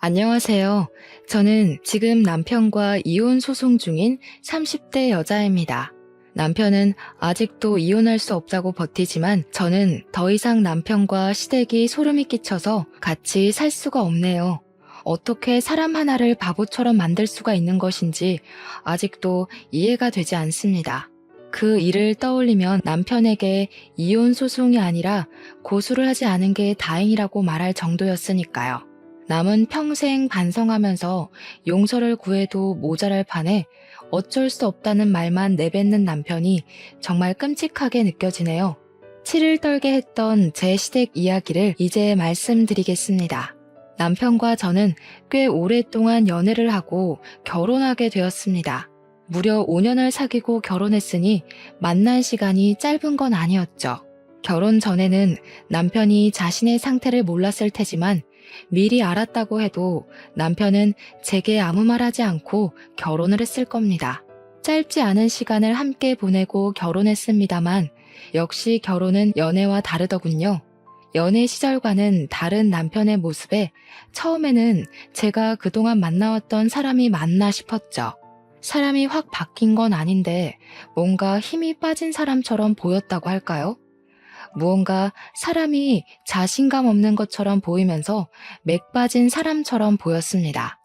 안녕하세요. 저는 지금 남편과 이혼 소송 중인 30대 여자입니다. 남편은 아직도 이혼할 수 없다고 버티지만 저는 더 이상 남편과 시댁이 소름이 끼쳐서 같이 살 수가 없네요. 어떻게 사람 하나를 바보처럼 만들 수가 있는 것인지 아직도 이해가 되지 않습니다. 그 일을 떠올리면 남편에게 이혼 소송이 아니라 고소를 하지 않은 게 다행이라고 말할 정도였으니까요. 남은 평생 반성하면서 용서를 구해도 모자랄 판에 어쩔 수 없다는 말만 내뱉는 남편이 정말 끔찍하게 느껴지네요. 치를 떨게 했던 제 시댁 이야기를 이제 말씀드리겠습니다. 남편과 저는 꽤 오랫동안 연애를 하고 결혼하게 되었습니다. 무려 5년을 사귀고 결혼했으니 만난 시간이 짧은 건 아니었죠. 결혼 전에는 남편이 자신의 상태를 몰랐을 테지만 미리 알았다고 해도 남편은 제게 아무 말 하지 않고 결혼을 했을 겁니다. 짧지 않은 시간을 함께 보내고 결혼했습니다만 역시 결혼은 연애와 다르더군요. 연애 시절과는 다른 남편의 모습에 처음에는 제가 그동안 만나왔던 사람이 맞나 싶었죠. 사람이 확 바뀐 건 아닌데 뭔가 힘이 빠진 사람처럼 보였다고 할까요? 무언가 사람이 자신감 없는 것처럼 보이면서 맥 빠진 사람처럼 보였습니다.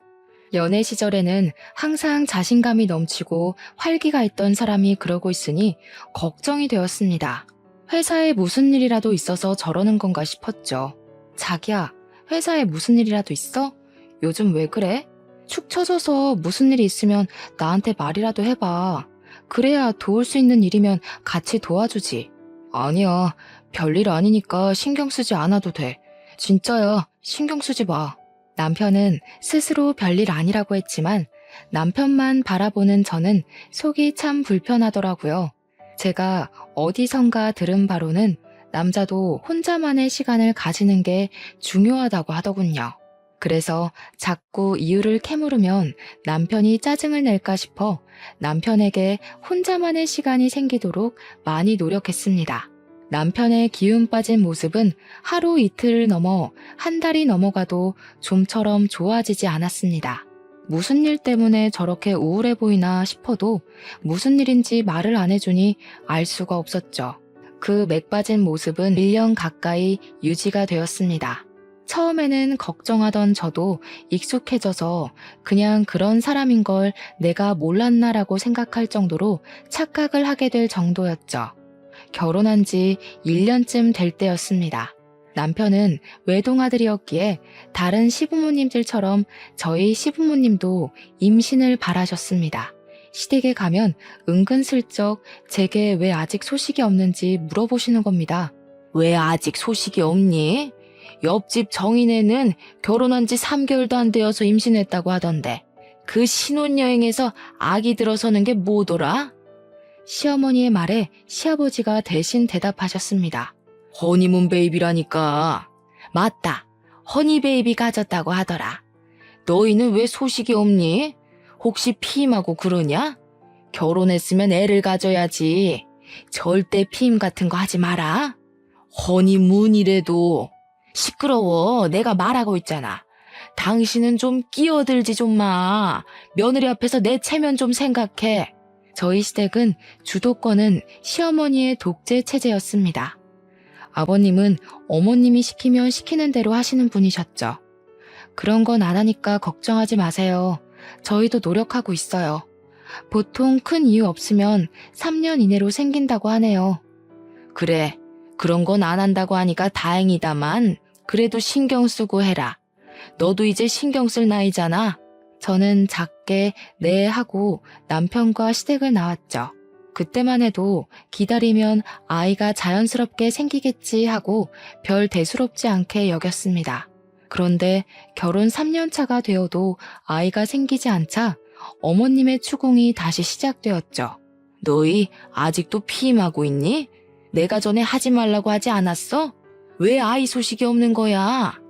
연애 시절에는 항상 자신감이 넘치고 활기가 있던 사람이 그러고 있으니 걱정이 되었습니다. 회사에 무슨 일이라도 있어서 저러는 건가 싶었죠. 자기야, 회사에 무슨 일이라도 있어? 요즘 왜 그래? 축 처져서 무슨 일이 있으면 나한테 말이라도 해봐. 그래야 도울 수 있는 일이면 같이 도와주지. 아니야, 별일 아니니까 신경 쓰지 않아도 돼. 진짜야, 신경 쓰지 마. 남편은 스스로 별일 아니라고 했지만 남편만 바라보는 저는 속이 참 불편하더라고요. 제가 어디선가 들은 바로는 남자도 혼자만의 시간을 가지는 게 중요하다고 하더군요. 그래서 자꾸 이유를 캐물으면 남편이 짜증을 낼까 싶어 남편에게 혼자만의 시간이 생기도록 많이 노력했습니다. 남편의 기운 빠진 모습은 하루 이틀을 넘어 한 달이 넘어가도 좀처럼 좋아지지 않았습니다. 무슨 일 때문에 저렇게 우울해 보이나 싶어도 무슨 일인지 말을 안 해주니 알 수가 없었죠. 그 맥 빠진 모습은 1년 가까이 유지가 되었습니다. 처음에는 걱정하던 저도 익숙해져서 그냥 그런 사람인 걸 내가 몰랐나라고 생각할 정도로 착각을 하게 될 정도였죠. 결혼한 지 1년쯤 될 때였습니다. 남편은 외동아들이었기에 다른 시부모님들처럼 저희 시부모님도 임신을 바라셨습니다. 시댁에 가면 은근슬쩍 제게 왜 아직 소식이 없는지 물어보시는 겁니다. 왜 아직 소식이 없니? 옆집 정인애는 결혼한 지 3개월도 안 되어서 임신했다고 하던데 그 신혼여행에서 아기 들어서는 게 뭐더라? 시어머니의 말에 시아버지가 대신 대답하셨습니다. 허니문 베이비라니까. 맞다. 허니 베이비 가졌다고 하더라. 너희는 왜 소식이 없니? 혹시 피임하고 그러냐? 결혼했으면 애를 가져야지. 절대 피임 같은 거 하지 마라. 허니문이래도. 시끄러워. 내가 말하고 있잖아. 당신은 좀 끼어들지 좀 마. 며느리 앞에서 내 체면 좀 생각해. 저희 시댁은 주도권은 시어머니의 독재 체제였습니다. 아버님은 어머님이 시키면 시키는 대로 하시는 분이셨죠. 그런 건 안 하니까 걱정하지 마세요. 저희도 노력하고 있어요. 보통 큰 이유 없으면 3년 이내로 생긴다고 하네요. 그래, 그런 건 안 한다고 하니까 다행이다만 그래도 신경 쓰고 해라. 너도 이제 신경 쓸 나이잖아. 저는 작게 네 하고 남편과 시댁을 나왔죠. 그때만 해도 기다리면 아이가 자연스럽게 생기겠지 하고 별 대수롭지 않게 여겼습니다. 그런데 결혼 3년 차가 되어도 아이가 생기지 않자 어머님의 추궁이 다시 시작되었죠. 너희 아직도 피임하고 있니? 내가 전에 하지 말라고 하지 않았어? 왜 아이 소식이 없는 거야?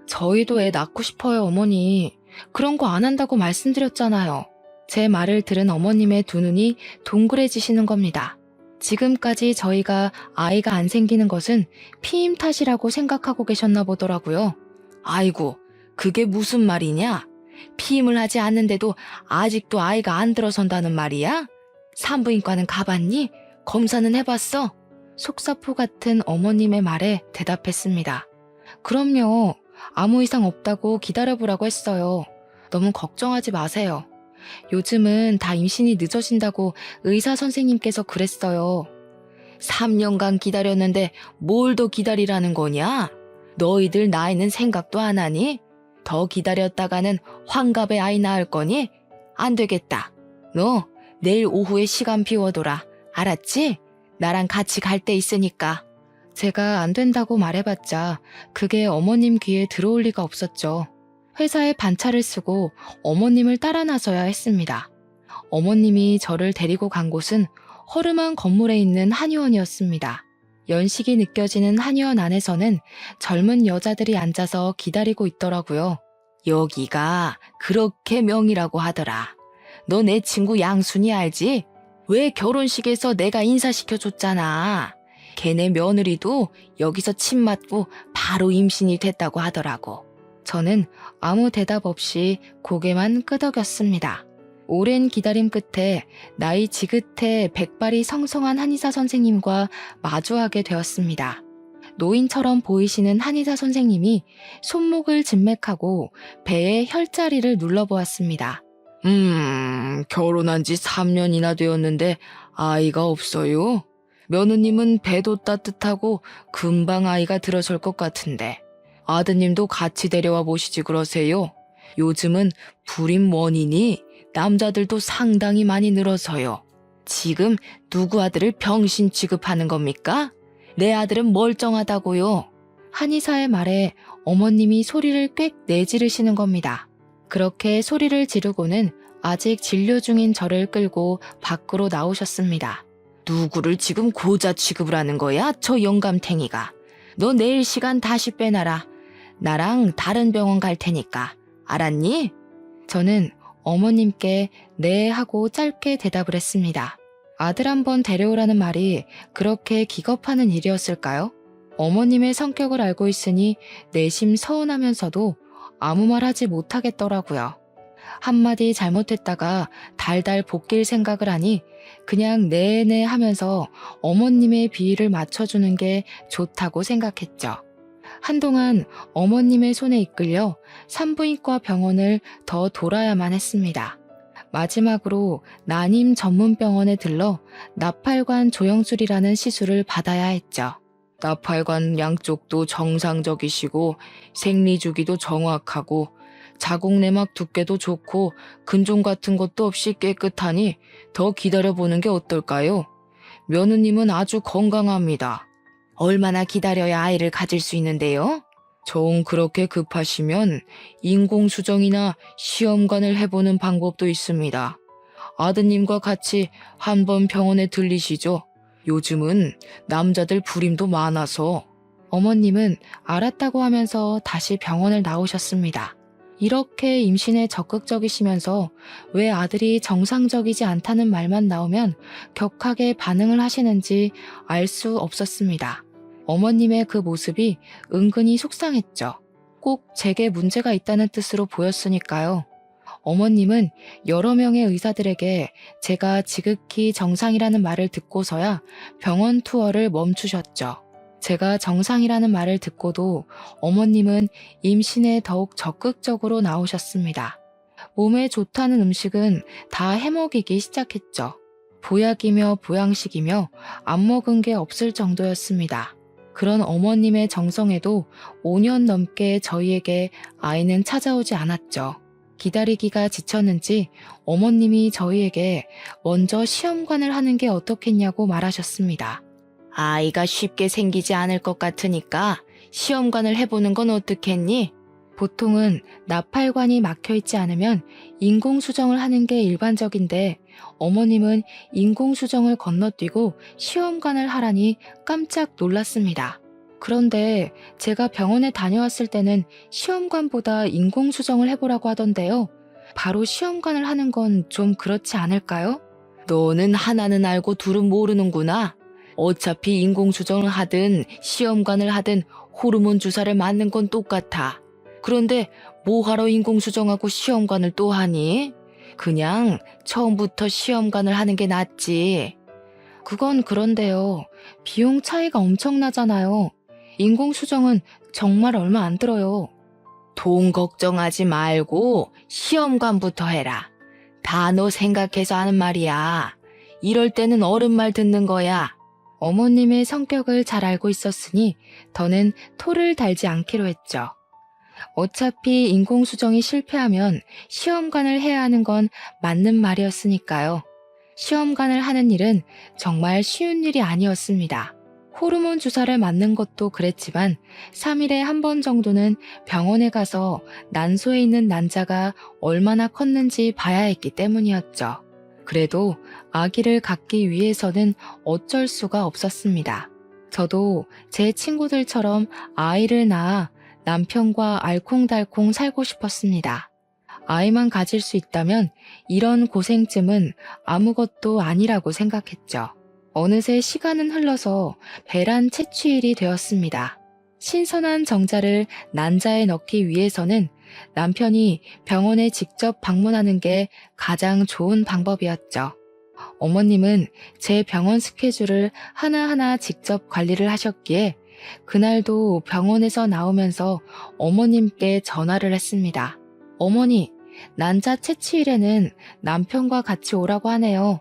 저희도 애 낳고 싶어요, 어머니. 그런 거 안 한다고 말씀드렸잖아요. 제 말을 들은 어머님의 두 눈이 동그래지시는 겁니다. 지금까지 저희가 아이가 안 생기는 것은 피임 탓이라고 생각하고 계셨나 보더라고요. 아이고, 그게 무슨 말이냐? 피임을 하지 않는데도 아직도 아이가 안 들어선다는 말이야? 산부인과는 가봤니? 검사는 해봤어? 속사포 같은 어머님의 말에 대답했습니다. 그럼요. 아무 이상 없다고 기다려보라고 했어요. 너무 걱정하지 마세요. 요즘은 다 임신이 늦어진다고 의사 선생님께서 그랬어요. 3년간 기다렸는데 뭘 더 기다리라는 거냐? 너희들 나이는 생각도 안 하니? 더 기다렸다가는 환갑에 아이 낳을 거니? 안 되겠다. 너 내일 오후에 시간 비워둬라. 알았지? 나랑 같이 갈 데 있으니까. 제가 안 된다고 말해봤자 그게 어머님 귀에 들어올 리가 없었죠. 회사에 반차를 쓰고 어머님을 따라 나서야 했습니다. 어머님이 저를 데리고 간 곳은 허름한 건물에 있는 한의원이었습니다. 연식이 느껴지는 한의원 안에서는 젊은 여자들이 앉아서 기다리고 있더라고요. 여기가 그렇게 명이라고 하더라. 너 내 친구 양순이 알지? 왜 결혼식에서 내가 인사시켜줬잖아. 걔네 며느리도 여기서 침 맞고 바로 임신이 됐다고 하더라고. 저는 아무 대답 없이 고개만 끄덕였습니다. 오랜 기다림 끝에 나이 지긋해 백발이 성성한 한의사 선생님과 마주하게 되었습니다. 노인처럼 보이시는 한의사 선생님이 손목을 진맥하고 배에 혈자리를 눌러보았습니다. 결혼한 지 3년이나 되었는데 아이가 없어요? 며느님은 배도 따뜻하고 금방 아이가 들어설 것 같은데 아드님도 같이 데려와 보시지 그러세요. 요즘은 불임 원인이 남자들도 상당히 많이 늘어서요. 지금 누구 아들을 병신 취급하는 겁니까? 내 아들은 멀쩡하다고요. 한의사의 말에 어머님이 소리를 꽥 내지르시는 겁니다. 그렇게 소리를 지르고는 아직 진료 중인 저를 끌고 밖으로 나오셨습니다. 누구를 지금 고자 취급을 하는 거야? 저 영감탱이가. 너 내일 시간 다시 빼놔라. 나랑 다른 병원 갈 테니까. 알았니? 저는 어머님께 네 하고 짧게 대답을 했습니다. 아들 한번 데려오라는 말이 그렇게 기겁하는 일이었을까요? 어머님의 성격을 알고 있으니 내심 서운하면서도 아무 말 하지 못하겠더라고요. 한마디 잘못했다가 달달 볶일 생각을 하니 그냥 네네 하면서 어머님의 비위를 맞춰주는 게 좋다고 생각했죠. 한동안 어머님의 손에 이끌려 산부인과 병원을 더 돌아야만 했습니다. 마지막으로 난임 전문병원에 들러 나팔관 조영술이라는 시술을 받아야 했죠. 나팔관 양쪽도 정상적이시고 생리주기도 정확하고 자궁내막 두께도 좋고 근종 같은 것도 없이 깨끗하니 더 기다려보는 게 어떨까요? 며느님은 아주 건강합니다. 얼마나 기다려야 아이를 가질 수 있는데요? 정 그렇게 급하시면 인공수정이나 시험관을 해보는 방법도 있습니다. 아드님과 같이 한번 병원에 들리시죠. 요즘은 남자들 불임도 많아서. 어머님은 알았다고 하면서 다시 병원을 나오셨습니다. 이렇게 임신에 적극적이시면서 왜 아들이 정상적이지 않다는 말만 나오면 격하게 반응을 하시는지 알 수 없었습니다. 어머님의 그 모습이 은근히 속상했죠. 꼭 제게 문제가 있다는 뜻으로 보였으니까요. 어머님은 여러 명의 의사들에게 제가 지극히 정상이라는 말을 듣고서야 병원 투어를 멈추셨죠. 제가 정상이라는 말을 듣고도 어머님은 임신에 더욱 적극적으로 나오셨습니다. 몸에 좋다는 음식은 다 해먹이기 시작했죠. 보약이며 보양식이며 안 먹은 게 없을 정도였습니다. 그런 어머님의 정성에도 5년 넘게 저희에게 아이는 찾아오지 않았죠. 기다리기가 지쳤는지 어머님이 저희에게 먼저 시험관을 하는 게 어떻겠냐고 말하셨습니다. 아이가 쉽게 생기지 않을 것 같으니까 시험관을 해보는 건 어떻겠니? 보통은 나팔관이 막혀있지 않으면 인공수정을 하는 게 일반적인데 어머님은 인공수정을 건너뛰고 시험관을 하라니 깜짝 놀랐습니다. 그런데 제가 병원에 다녀왔을 때는 시험관보다 인공수정을 해보라고 하던데요. 바로 시험관을 하는 건 좀 그렇지 않을까요? 너는 하나는 알고 둘은 모르는구나. 어차피 인공수정을 하든 시험관을 하든 호르몬 주사를 맞는 건 똑같아. 그런데 뭐하러 인공수정하고 시험관을 또 하니? 그냥 처음부터 시험관을 하는 게 낫지. 그건 그런데요. 비용 차이가 엄청나잖아요. 인공수정은 정말 얼마 안 들어요. 돈 걱정하지 말고 시험관부터 해라. 다 너 생각해서 하는 말이야. 이럴 때는 어른 말 듣는 거야. 어머님의 성격을 잘 알고 있었으니 더는 토를 달지 않기로 했죠. 어차피 인공수정이 실패하면 시험관을 해야 하는 건 맞는 말이었으니까요. 시험관을 하는 일은 정말 쉬운 일이 아니었습니다. 호르몬 주사를 맞는 것도 그랬지만 3일에 한 번 정도는 병원에 가서 난소에 있는 난자가 얼마나 컸는지 봐야 했기 때문이었죠. 그래도 아기를 갖기 위해서는 어쩔 수가 없었습니다. 저도 제 친구들처럼 아이를 낳아 남편과 알콩달콩 살고 싶었습니다. 아이만 가질 수 있다면 이런 고생쯤은 아무것도 아니라고 생각했죠. 어느새 시간은 흘러서 배란 채취일이 되었습니다. 신선한 정자를 난자에 넣기 위해서는 남편이 병원에 직접 방문하는 게 가장 좋은 방법이었죠. 어머님은 제 병원 스케줄을 하나하나 직접 관리를 하셨기에 그날도 병원에서 나오면서 어머님께 전화를 했습니다. 어머니, 난자 채취일에는 남편과 같이 오라고 하네요.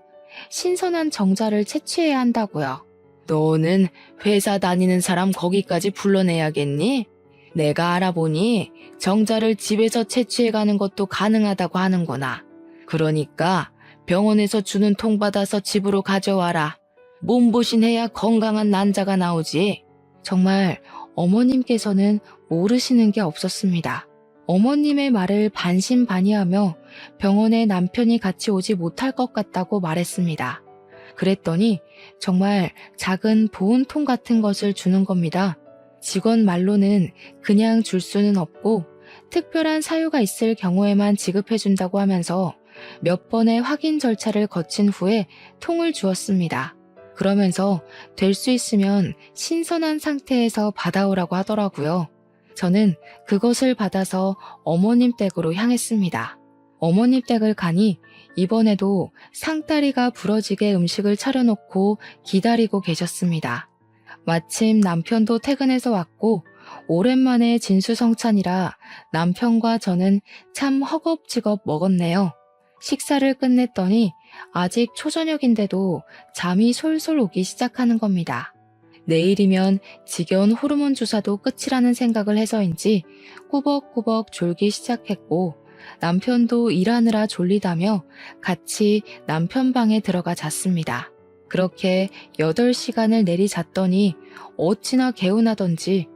신선한 정자를 채취해야 한다고요. 너는 회사 다니는 사람 거기까지 불러내야겠니? 내가 알아보니 정자를 집에서 채취해가는 것도 가능하다고 하는구나. 그러니까 병원에서 주는 통 받아서 집으로 가져와라. 몸보신해야 건강한 난자가 나오지. 정말 어머님께서는 모르시는 게 없었습니다. 어머님의 말을 반신반의하며 병원에 남편이 같이 오지 못할 것 같다고 말했습니다. 그랬더니 정말 작은 보온통 같은 것을 주는 겁니다. 직원 말로는 그냥 줄 수는 없고 특별한 사유가 있을 경우에만 지급해준다고 하면서 몇 번의 확인 절차를 거친 후에 통을 주었습니다. 그러면서 될 수 있으면 신선한 상태에서 받아오라고 하더라고요. 저는 그것을 받아서 어머님 댁으로 향했습니다. 어머님 댁을 가니 이번에도 상다리가 부러지게 음식을 차려놓고 기다리고 계셨습니다. 마침 남편도 퇴근해서 왔고 오랜만에 진수성찬이라 남편과 저는 참 허겁지겁 먹었네요. 식사를 끝냈더니 아직 초저녁인데도 잠이 솔솔 오기 시작하는 겁니다. 내일이면 지겨운 호르몬 주사도 끝이라는 생각을 해서인지 꾸벅꾸벅 졸기 시작했고 남편도 일하느라 졸리다며 같이 남편 방에 들어가 잤습니다. 그렇게 8시간을 내리 잤더니 어찌나 개운하던지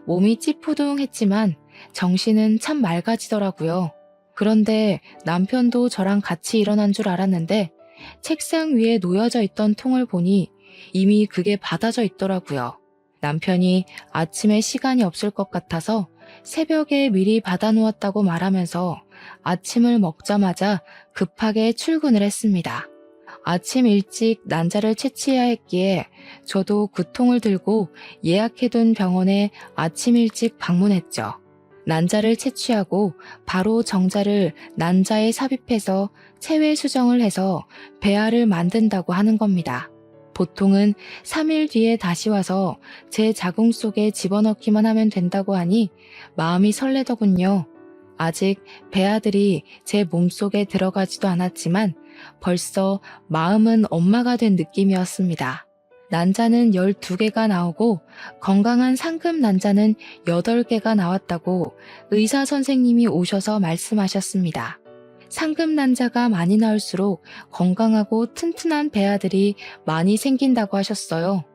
몸이 찌푸둥했지만 정신은 참 맑아지더라고요. 그런데 남편도 저랑 같이 일어난 줄 알았는데 책상 위에 놓여져 있던 통을 보니 이미 그게 받아져 있더라고요. 남편이 아침에 시간이 없을 것 같아서 새벽에 미리 받아놓았다고 말하면서 아침을 먹자마자 급하게 출근을 했습니다. 아침 일찍 난자를 채취해야 했기에 저도 그 통을 들고 예약해둔 병원에 아침 일찍 방문했죠. 난자를 채취하고 바로 정자를 난자에 삽입해서 체외 수정을 해서 배아를 만든다고 하는 겁니다. 보통은 3일 뒤에 다시 와서 제 자궁 속에 집어넣기만 하면 된다고 하니 마음이 설레더군요. 아직 배아들이 제 몸속에 들어가지도 않았지만 벌써 마음은 엄마가 된 느낌이었습니다. 난자는 12개가 나오고 건강한 상금 난자는 8개가 나왔다고 의사 선생님이 오셔서 말씀하셨습니다. 상금 난자가 많이 나올수록 건강하고 튼튼한 배아들이 많이 생긴다고 하셨어요.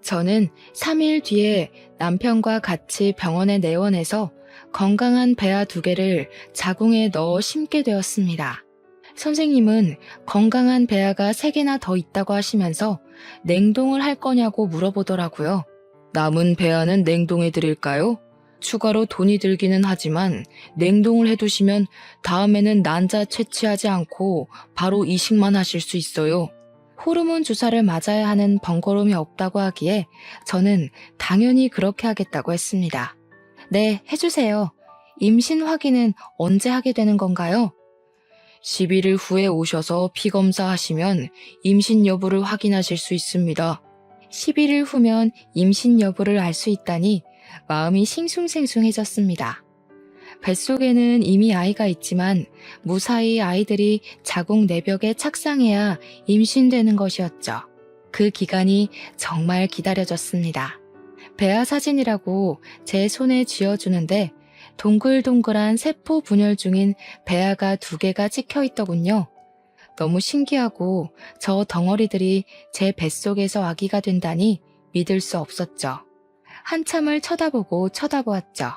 저는 3일 뒤에 남편과 같이 병원에 내원해서 건강한 배아 2개를 자궁에 넣어 심게 되었습니다. 선생님은 건강한 배아가 3개나 더 있다고 하시면서 냉동을 할 거냐고 물어보더라고요. 남은 배아는 냉동해 드릴까요? 추가로 돈이 들기는 하지만 냉동을 해두시면 다음에는 난자 채취하지 않고 바로 이식만 하실 수 있어요. 호르몬 주사를 맞아야 하는 번거로움이 없다고 하기에 저는 당연히 그렇게 하겠다고 했습니다. 네, 해주세요. 임신 확인은 언제 하게 되는 건가요? 11일 후에 오셔서 피검사 하시면 임신 여부를 확인하실 수 있습니다. 11일 후면 임신 여부를 알 수 있다니 마음이 싱숭생숭해졌습니다. 뱃속에는 이미 아이가 있지만 무사히 아이들이 자궁 내벽에 착상해야 임신되는 것이었죠. 그 기간이 정말 기다려졌습니다. 배아 사진이라고 제 손에 쥐어주는데 동글동글한 세포 분열 중인 배아가 2개가 찍혀 있더군요. 너무 신기하고 저 덩어리들이 제 뱃속에서 아기가 된다니 믿을 수 없었죠. 한참을 쳐다보았죠.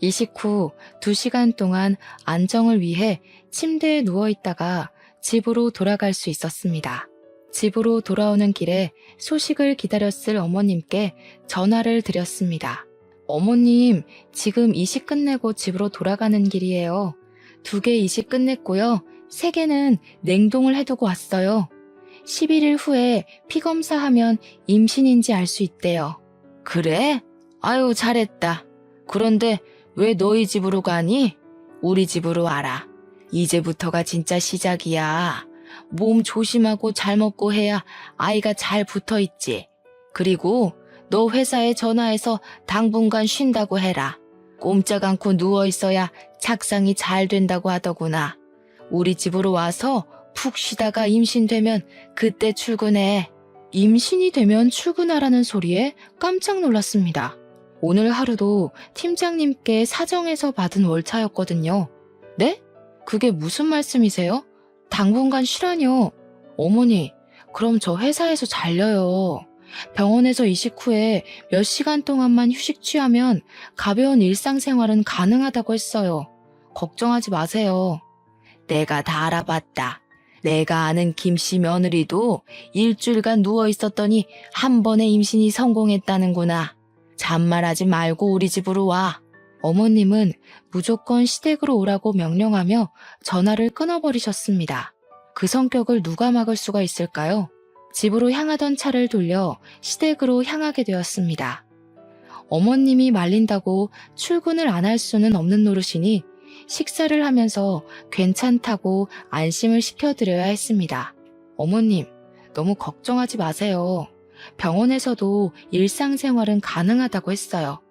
이식 후 2시간 동안 안정을 위해 침대에 누워있다가 집으로 돌아갈 수 있었습니다. 집으로 돌아오는 길에 소식을 기다렸을 어머님께 전화를 드렸습니다. 어머님, 지금 이식 끝내고 집으로 돌아가는 길이에요. 2개 이식 끝냈고요. 3개는 냉동을 해두고 왔어요. 11일 후에 피검사하면 임신인지 알 수 있대요. 그래? 아유, 잘했다. 그런데 왜 너희 집으로 가니? 우리 집으로 와라. 이제부터가 진짜 시작이야. 몸 조심하고 잘 먹고 해야 아이가 잘 붙어 있지. 그리고 너 회사에 전화해서 당분간 쉰다고 해라. 꼼짝 않고 누워 있어야 착상이 잘 된다고 하더구나. 우리 집으로 와서 푹 쉬다가 임신되면 그때 출근해. 임신이 되면 출근하라는 소리에 깜짝 놀랐습니다. 오늘 하루도 팀장님께 사정해서 받은 월차였거든요. 네? 그게 무슨 말씀이세요? 당분간 쉬라뇨. 어머니, 그럼 저 회사에서 잘려요. 병원에서 이식 후에 몇 시간 동안만 휴식 취하면 가벼운 일상생활은 가능하다고 했어요. 걱정하지 마세요. 내가 다 알아봤다. 내가 아는 김씨 며느리도 일주일간 누워있었더니 한 번에 임신이 성공했다는구나. 잔말하지 말고 우리 집으로 와. 어머님은 무조건 시댁으로 오라고 명령하며 전화를 끊어버리셨습니다. 그 성격을 누가 막을 수가 있을까요? 집으로 향하던 차를 돌려 시댁으로 향하게 되었습니다. 어머님이 말린다고 출근을 안 할 수는 없는 노릇이니 식사를 하면서 괜찮다고 안심을 시켜드려야 했습니다. 어머님, 너무 걱정하지 마세요. 병원에서도 일상생활은 가능하다고 했어요.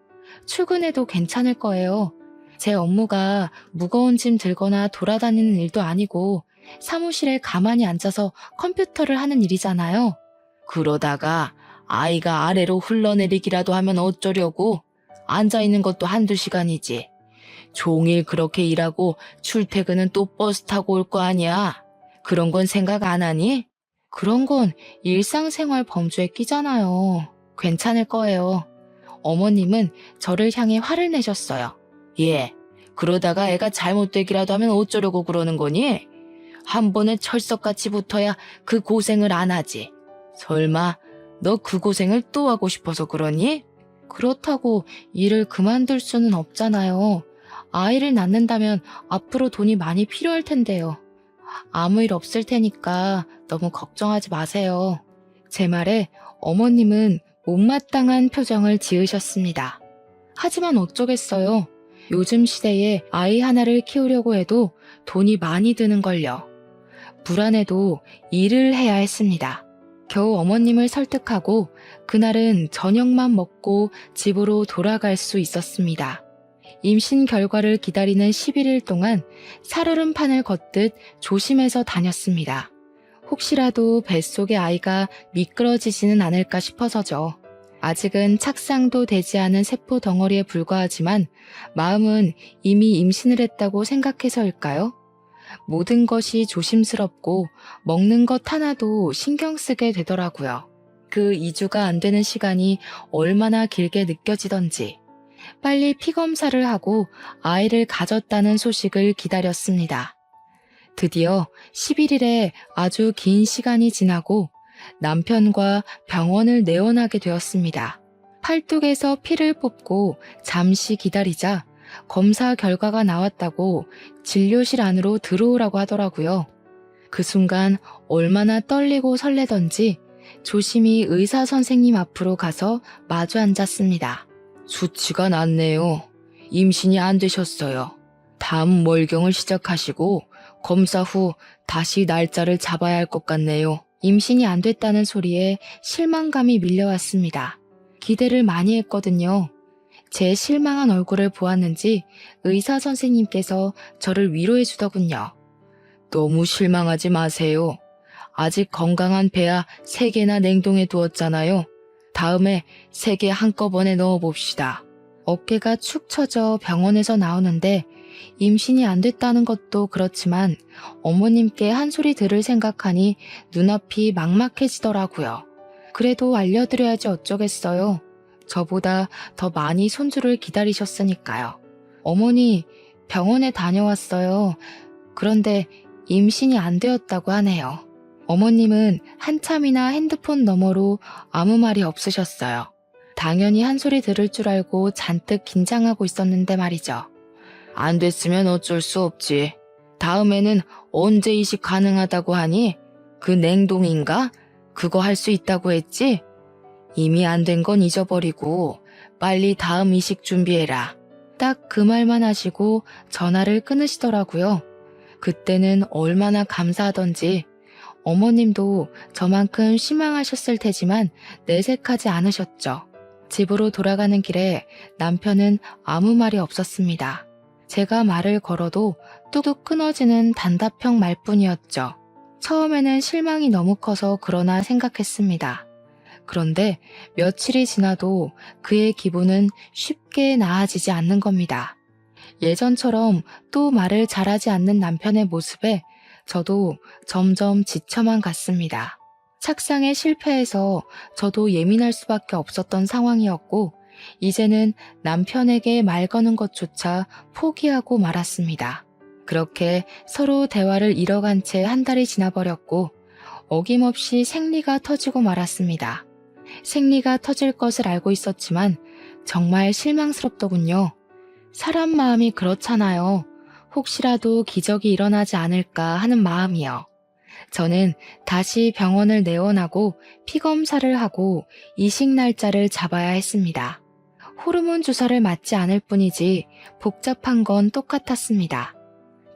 출근해도 괜찮을 거예요. 제 업무가 무거운 짐 들거나 돌아다니는 일도 아니고 사무실에 가만히 앉아서 컴퓨터를 하는 일이잖아요. 그러다가 아이가 아래로 흘러내리기라도 하면 어쩌려고? 앉아있는 것도 1~2시간이지. 종일 그렇게 일하고 출퇴근은 또 버스 타고 올 거 아니야. 그런 건 생각 안 하니? 그런 건 일상생활 범주에 끼잖아요. 괜찮을 거예요. 어머님은 저를 향해 화를 내셨어요. 예, 그러다가 애가 잘못되기라도 하면 어쩌려고 그러는 거니? 한 번에 철석같이 붙어야 그 고생을 안 하지. 설마 너 그 고생을 또 하고 싶어서 그러니? 그렇다고 일을 그만둘 수는 없잖아요. 아이를 낳는다면 앞으로 돈이 많이 필요할 텐데요. 아무 일 없을 테니까 너무 걱정하지 마세요. 제 말에 어머님은 못마땅한 표정을 지으셨습니다. 하지만 어쩌겠어요. 요즘 시대에 아이 하나를 키우려고 해도 돈이 많이 드는걸요. 불안해도 일을 해야 했습니다. 겨우 어머님을 설득하고 그날은 저녁만 먹고 집으로 돌아갈 수 있었습니다. 임신 결과를 기다리는 11일 동안 살얼음판을 걷듯 조심해서 다녔습니다. 혹시라도 뱃속의 아이가 미끄러지지는 않을까 싶어서죠. 아직은 착상도 되지 않은 세포 덩어리에 불과하지만 마음은 이미 임신을 했다고 생각해서일까요? 모든 것이 조심스럽고 먹는 것 하나도 신경 쓰게 되더라고요. 그 2주가 안 되는 시간이 얼마나 길게 느껴지던지 빨리 피검사를 하고 아이를 가졌다는 소식을 기다렸습니다. 드디어 11일에 아주 긴 시간이 지나고 남편과 병원을 내원하게 되었습니다. 팔뚝에서 피를 뽑고 잠시 기다리자 검사 결과가 나왔다고 진료실 안으로 들어오라고 하더라고요. 그 순간 얼마나 떨리고 설레던지 조심히 의사 선생님 앞으로 가서 마주 앉았습니다. 수치가 낮네요. 임신이 안 되셨어요. 다음 월경을 시작하시고 검사 후 다시 날짜를 잡아야 할 것 같네요. 임신이 안 됐다는 소리에 실망감이 밀려왔습니다. 기대를 많이 했거든요. 제 실망한 얼굴을 보았는지 의사 선생님께서 저를 위로해 주더군요. 너무 실망하지 마세요. 아직 건강한 배야 3개나 냉동해 두었잖아요. 다음에 3개 한꺼번에 넣어봅시다. 어깨가 축 처져 병원에서 나오는데 임신이 안 됐다는 것도 그렇지만 어머님께 한 소리 들을 생각하니 눈앞이 막막해지더라고요. 그래도 알려드려야지 어쩌겠어요. 저보다 더 많이 손주를 기다리셨으니까요. 어머니, 병원에 다녀왔어요. 그런데 임신이 안 되었다고 하네요. 어머님은 한참이나 핸드폰 너머로 아무 말이 없으셨어요. 당연히 한 소리 들을 줄 알고 잔뜩 긴장하고 있었는데 말이죠. 안 됐으면 어쩔 수 없지. 다음에는 언제 이식 가능하다고 하니? 그 냉동인가? 그거 할 수 있다고 했지? 이미 안 된 건 잊어버리고 빨리 다음 이식 준비해라. 딱 그 말만 하시고 전화를 끊으시더라고요. 그때는 얼마나 감사하던지 어머님도 저만큼 실망하셨을 테지만 내색하지 않으셨죠. 집으로 돌아가는 길에 남편은 아무 말이 없었습니다. 제가 말을 걸어도 뚝뚝 끊어지는 단답형 말뿐이었죠. 처음에는 실망이 너무 커서 그러나 생각했습니다. 그런데 며칠이 지나도 그의 기분은 쉽게 나아지지 않는 겁니다. 예전처럼 또 말을 잘하지 않는 남편의 모습에 저도 점점 지쳐만 갔습니다. 착상에 실패해서 저도 예민할 수밖에 없었던 상황이었고 이제는 남편에게 말 거는 것조차 포기하고 말았습니다. 그렇게 서로 대화를 잃어간 채 한 달이 지나버렸고 어김없이 생리가 터지고 말았습니다. 생리가 터질 것을 알고 있었지만 정말 실망스럽더군요. 사람 마음이 그렇잖아요. 혹시라도 기적이 일어나지 않을까 하는 마음이요. 저는 다시 병원을 내원하고 피검사를 하고 이식 날짜를 잡아야 했습니다. 호르몬 주사를 맞지 않을 뿐이지 복잡한 건 똑같았습니다.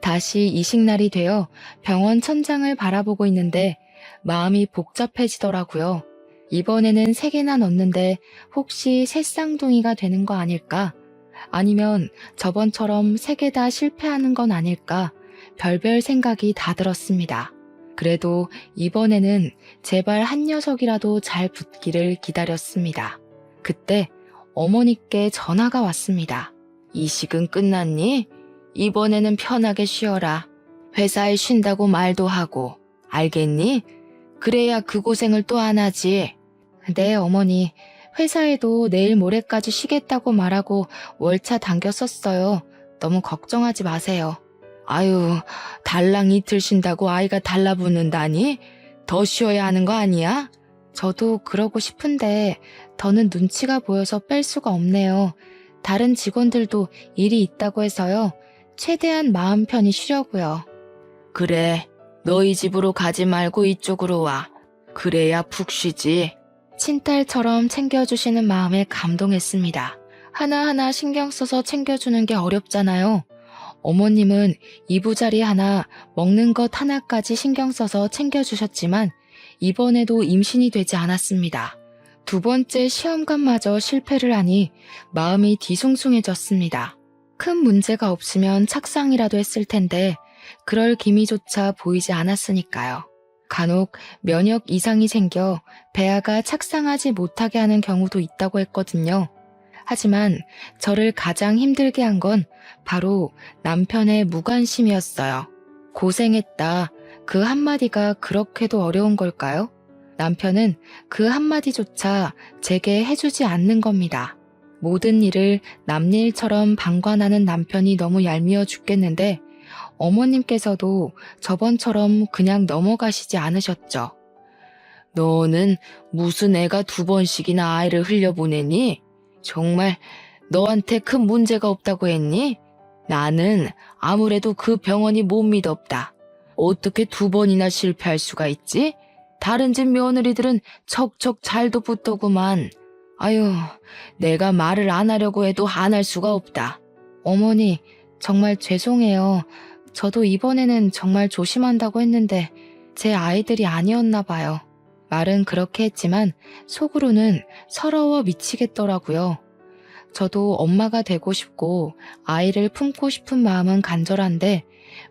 다시 이식날이 되어 병원 천장을 바라보고 있는데 마음이 복잡해지더라고요. 이번에는 3개나 넣는데 혹시 새쌍둥이가 되는 거 아닐까? 아니면 저번처럼 3개 다 실패하는 건 아닐까? 별별 생각이 다 들었습니다. 그래도 이번에는 제발 한 녀석이라도 잘 붙기를 기다렸습니다. 그때 어머니께 전화가 왔습니다. 이식은 끝났니? 이번에는 편하게 쉬어라. 회사에 쉰다고 말도 하고. 알겠니? 그래야 그 고생을 또 안 하지. 네, 어머니. 회사에도 내일 모레까지 쉬겠다고 말하고 월차 당겼었어요. 너무 걱정하지 마세요. 아유, 달랑 이틀 쉰다고 아이가 달라붙는다니? 더 쉬어야 하는 거 아니야? 저도 그러고 싶은데 더는 눈치가 보여서 뺄 수가 없네요. 다른 직원들도 일이 있다고 해서요. 최대한 마음 편히 쉬려고요. 그래, 너희 집으로 가지 말고 이쪽으로 와. 그래야 푹 쉬지. 친딸처럼 챙겨주시는 마음에 감동했습니다. 하나하나 신경 써서 챙겨주는 게 어렵잖아요. 어머님은 이부자리 하나, 먹는 것 하나까지 신경 써서 챙겨주셨지만 이번에도 임신이 되지 않았습니다. 2번째 시험관마저 실패를 하니 마음이 뒤숭숭해졌습니다. 큰 문제가 없으면 착상이라도 했을 텐데 그럴 기미조차 보이지 않았으니까요. 간혹 면역 이상이 생겨 배아가 착상하지 못하게 하는 경우도 있다고 했거든요. 하지만 저를 가장 힘들게 한 건 바로 남편의 무관심이었어요. 고생했다. 그 한마디가 그렇게도 어려운 걸까요? 남편은 그 한마디조차 제게 해주지 않는 겁니다. 모든 일을 남일처럼 방관하는 남편이 너무 얄미워 죽겠는데 어머님께서도 저번처럼 그냥 넘어가시지 않으셨죠. 너는 무슨 애가 2번씩이나 아이를 흘려보내니? 정말 너한테 큰 문제가 없다고 했니? 나는 아무래도 그 병원이 못 믿었다. 어떻게 2번이나 실패할 수가 있지? 다른 집 며느리들은 척척 잘도 붙더구만. 아유, 내가 말을 안 하려고 해도 안 할 수가 없다. 어머니, 정말 죄송해요. 저도 이번에는 정말 조심한다고 했는데 제 아이들이 아니었나 봐요. 말은 그렇게 했지만 속으로는 서러워 미치겠더라고요. 저도 엄마가 되고 싶고 아이를 품고 싶은 마음은 간절한데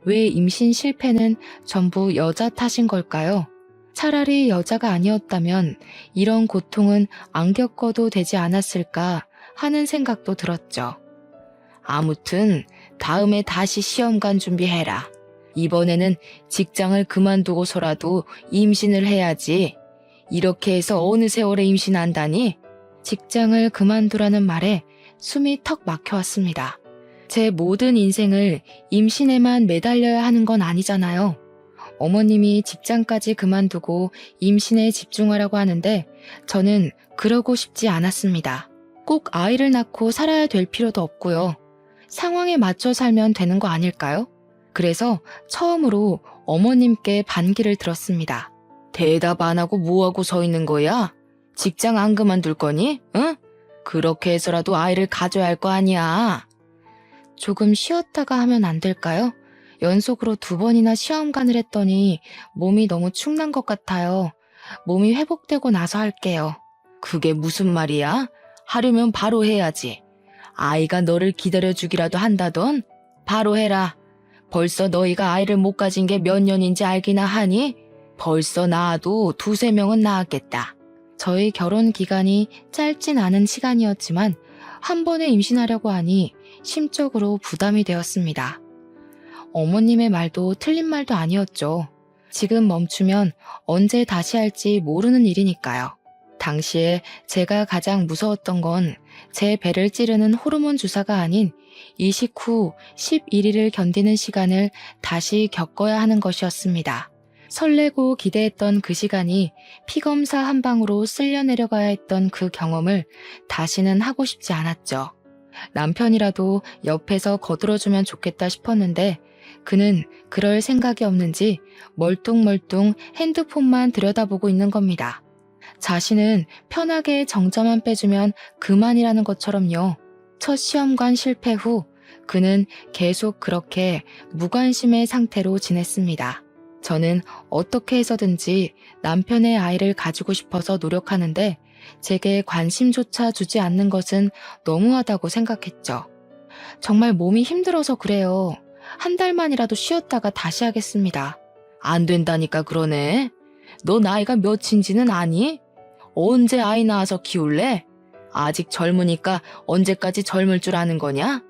왜 임신 실패는 전부 여자 탓인 걸까요? 차라리 여자가 아니었다면 이런 고통은 안 겪어도 되지 않았을까 하는 생각도 들었죠. 아무튼 다음에 다시 시험관 준비해라. 이번에는 직장을 그만두고서라도 임신을 해야지. 이렇게 해서 어느 세월에 임신한다니? 직장을 그만두라는 말에 숨이 턱 막혀왔습니다. 제 모든 인생을 임신에만 매달려야 하는 건 아니잖아요. 어머님이 직장까지 그만두고 임신에 집중하라고 하는데 저는 그러고 싶지 않았습니다. 꼭 아이를 낳고 살아야 될 필요도 없고요. 상황에 맞춰 살면 되는 거 아닐까요? 그래서 처음으로 어머님께 반기를 들었습니다. 대답 안 하고 뭐하고 서 있는 거야? 직장 안 그만둘 거니? 응? 그렇게 해서라도 아이를 가져야 할 거 아니야. 조금 쉬었다가 하면 안 될까요? 연속으로 2번이나 시험관을 했더니 몸이 너무 축난 것 같아요. 몸이 회복되고 나서 할게요. 그게 무슨 말이야? 하려면 바로 해야지. 아이가 너를 기다려주기라도 한다던? 바로 해라. 벌써 너희가 아이를 못 가진 게 몇 년인지 알기나 하니? 벌써 낳아도 2-3명은 낳았겠다. 저희 결혼 기간이 짧진 않은 시간이었지만 한 번에 임신하려고 하니 심적으로 부담이 되었습니다. 어머님의 말도 틀린 말도 아니었죠. 지금 멈추면 언제 다시 할지 모르는 일이니까요. 당시에 제가 가장 무서웠던 건 제 배를 찌르는 호르몬 주사가 아닌 이식 후 11일을 견디는 시간을 다시 겪어야 하는 것이었습니다. 설레고 기대했던 그 시간이 피검사 한 방으로 쓸려 내려가야 했던 그 경험을 다시는 하고 싶지 않았죠. 남편이라도 옆에서 거들어주면 좋겠다 싶었는데 그는 그럴 생각이 없는지 멀뚱멀뚱 핸드폰만 들여다보고 있는 겁니다. 자신은 편하게 정자만 빼주면 그만이라는 것처럼요. 첫 시험관 실패 후 그는 계속 그렇게 무관심의 상태로 지냈습니다. 저는 어떻게 해서든지 남편의 아이를 가지고 싶어서 노력하는데 제게 관심조차 주지 않는 것은 너무하다고 생각했죠. 정말 몸이 힘들어서 그래요. 한 달만이라도 쉬었다가 다시 하겠습니다. 안 된다니까 그러네. 너 나이가 몇인지는 아니? 언제 아이 낳아서 키울래? 아직 젊으니까 언제까지 젊을 줄 아는 거냐?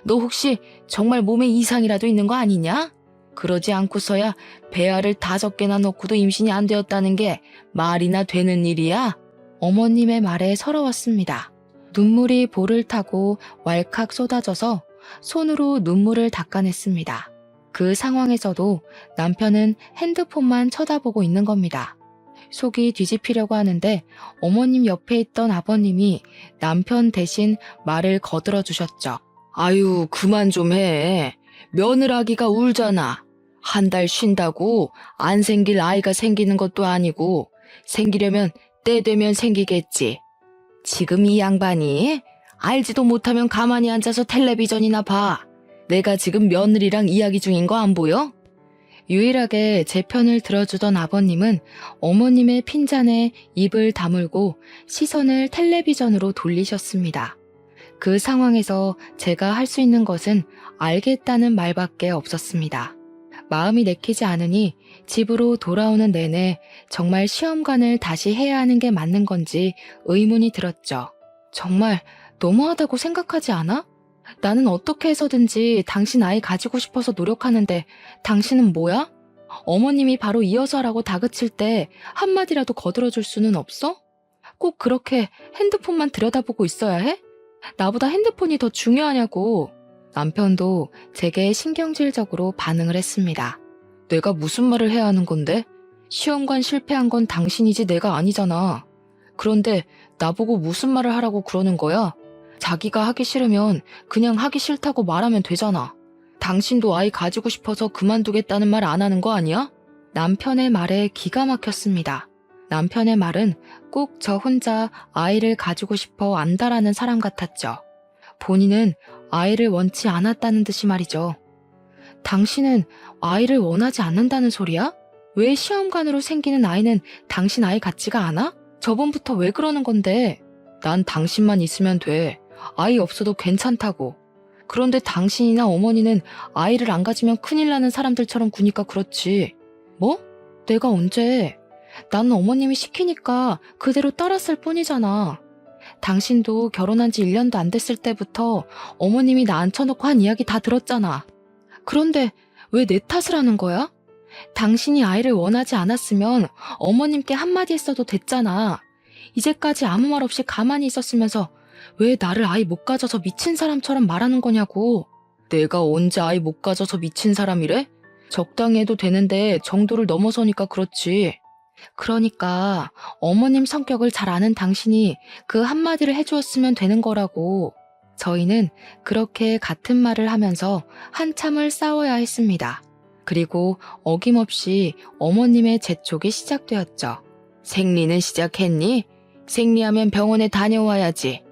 너 혹시 정말 몸에 이상이라도 있는 거 아니냐? 그러지 않고서야 배알을 5개나 넣고도 임신이 안 되었다는 게 말이나 되는 일이야? 어머님의 말에 서러웠습니다. 눈물이 볼을 타고 왈칵 쏟아져서 손으로 눈물을 닦아냈습니다. 그 상황에서도 남편은 핸드폰만 쳐다보고 있는 겁니다. 속이 뒤집히려고 하는데 어머님 옆에 있던 아버님이 남편 대신 말을 거들어 주셨죠. 아유, 그만 좀 해. 며느라기가 울잖아. 한 달 쉰다고 안 생길 아이가 생기는 것도 아니고 생기려면 때 되면 생기겠지. 지금 이 양반이 알지도 못하면 가만히 앉아서 텔레비전이나 봐. 내가 지금 며느리랑 이야기 중인 거 안 보여? 유일하게 제 편을 들어주던 아버님은 어머님의 핀잔에 입을 다물고 시선을 텔레비전으로 돌리셨습니다. 그 상황에서 제가 할 수 있는 것은 알겠다는 말밖에 없었습니다. 마음이 내키지 않으니 집으로 돌아오는 내내 정말 시험관을 다시 해야 하는 게 맞는 건지 의문이 들었죠. 정말 너무하다고 생각하지 않아? 나는 어떻게 해서든지 당신 아이 가지고 싶어서 노력하는데 당신은 뭐야? 어머님이 바로 이어서 하라고 다그칠 때 한마디라도 거들어줄 수는 없어? 꼭 그렇게 핸드폰만 들여다보고 있어야 해? 나보다 핸드폰이 더 중요하냐고. 남편도 제게 신경질적으로 반응을 했습니다. 내가 무슨 말을 해야 하는 건데? 시험관 실패한 건 당신이지 내가 아니잖아. 그런데 나보고 무슨 말을 하라고 그러는 거야? 자기가 하기 싫으면 그냥 하기 싫다고 말하면 되잖아. 당신도 아이 가지고 싶어서 그만두겠다는 말 안 하는 거 아니야? 남편의 말에 기가 막혔습니다. 남편의 말은 꼭 저 혼자 아이를 가지고 싶어 안다라는 사람 같았죠. 본인은 아이를 원치 않았다는 듯이 말이죠. 당신은 아이를 원하지 않는다는 소리야? 왜 시험관으로 생기는 아이는 당신 아이 같지가 않아? 저번부터 왜 그러는 건데? 난 당신만 있으면 돼. 아이 없어도 괜찮다고. 그런데 당신이나 어머니는 아이를 안 가지면 큰일 나는 사람들처럼 구니까 그렇지. 뭐? 내가 언제? 나는 어머님이 시키니까 그대로 따랐을 뿐이잖아. 당신도 결혼한 지 1년도 안 됐을 때부터 어머님이 나 앉혀놓고 한 이야기 다 들었잖아. 그런데 왜 내 탓을 하는 거야? 당신이 아이를 원하지 않았으면 어머님께 한마디 했어도 됐잖아. 이제까지 아무 말 없이 가만히 있었으면서 왜 나를 아이 못 가져서 미친 사람처럼 말하는 거냐고. 내가 언제 아이 못 가져서 미친 사람이래? 적당히 해도 되는데 정도를 넘어서니까 그렇지. 그러니까 어머님 성격을 잘 아는 당신이 그 한마디를 해주었으면 되는 거라고. 저희는 그렇게 같은 말을 하면서 한참을 싸워야 했습니다. 그리고 어김없이 어머님의 재촉이 시작되었죠. 생리는 시작했니? 생리하면 병원에 다녀와야지.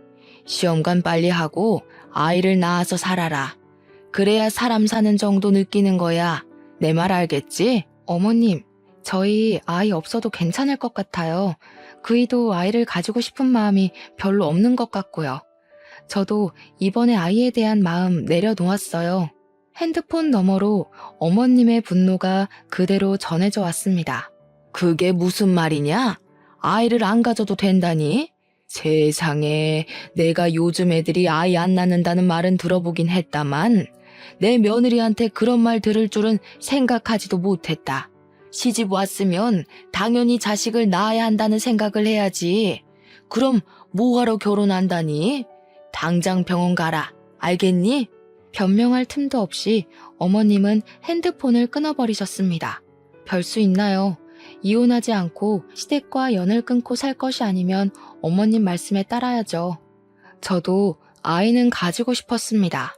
시험관 빨리 하고 아이를 낳아서 살아라. 그래야 사람 사는 정도 느끼는 거야. 내 말 알겠지? 어머님, 저희 아이 없어도 괜찮을 것 같아요. 그이도 아이를 가지고 싶은 마음이 별로 없는 것 같고요. 저도 이번에 아이에 대한 마음 내려놓았어요. 핸드폰 너머로 어머님의 분노가 그대로 전해져 왔습니다. 그게 무슨 말이냐? 아이를 안 가져도 된다니? 세상에, 내가 요즘 애들이 아이 안 낳는다는 말은 들어보긴 했다만 내 며느리한테 그런 말 들을 줄은 생각하지도 못했다. 시집 왔으면 당연히 자식을 낳아야 한다는 생각을 해야지. 그럼 뭐하러 결혼한다니? 당장 병원 가라. 알겠니? 변명할 틈도 없이 어머님은 핸드폰을 끊어버리셨습니다. 별 수 있나요? 이혼하지 않고 시댁과 연을 끊고 살 것이 아니면 어머님 말씀에 따라야죠. 저도 아이는 가지고 싶었습니다.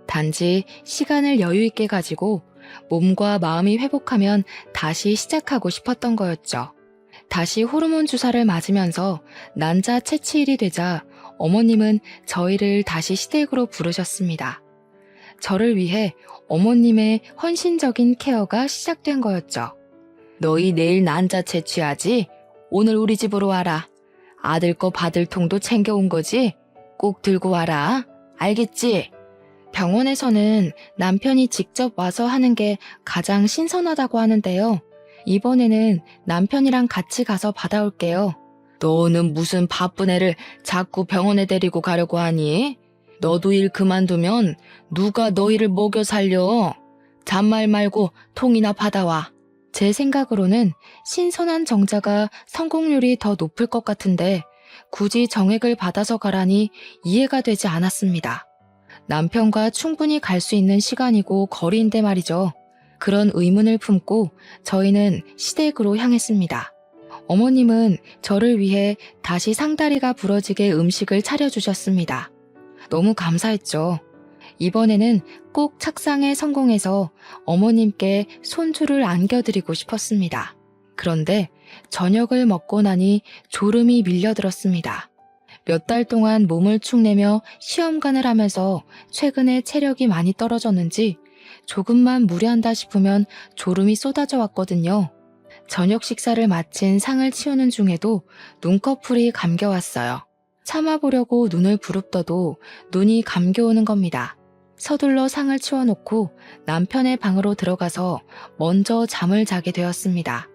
단지 시간을 여유 있게 가지고 몸과 마음이 회복하면 다시 시작하고 싶었던 거였죠. 다시 호르몬 주사를 맞으면서 난자 채취일이 되자 어머님은 저희를 다시 시댁으로 부르셨습니다. 저를 위해 어머님의 헌신적인 케어가 시작된 거였죠. 너희 내일 난자 채취하지? 오늘 우리 집으로 와라. 아들 거 받을 통도 챙겨온 거지? 꼭 들고 와라. 알겠지? 병원에서는 남편이 직접 와서 하는 게 가장 신선하다고 하는데요. 이번에는 남편이랑 같이 가서 받아올게요. 너는 무슨 바쁜 애를 자꾸 병원에 데리고 가려고 하니? 너도 일 그만두면 누가 너희를 먹여 살려? 잔말 말고 통이나 받아와. 제 생각으로는 신선한 정자가 성공률이 더 높을 것 같은데 굳이 정액을 받아서 가라니 이해가 되지 않았습니다. 남편과 충분히 갈 수 있는 시간이고 거리인데 말이죠. 그런 의문을 품고 저희는 시댁으로 향했습니다. 어머님은 저를 위해 다시 상다리가 부러지게 음식을 차려주셨습니다. 너무 감사했죠. 이번에는 꼭 착상에 성공해서 어머님께 손주를 안겨드리고 싶었습니다. 그런데 저녁을 먹고 나니 졸음이 밀려들었습니다. 몇 달 동안 몸을 축내며 시험관을 하면서 최근에 체력이 많이 떨어졌는지 조금만 무리한다 싶으면 졸음이 쏟아져 왔거든요. 저녁 식사를 마친 상을 치우는 중에도 눈꺼풀이 감겨왔어요. 참아보려고 눈을 부릅떠도 눈이 감겨오는 겁니다. 서둘러 상을 치워놓고 남편의 방으로 들어가서 먼저 잠을 자게 되었습니다.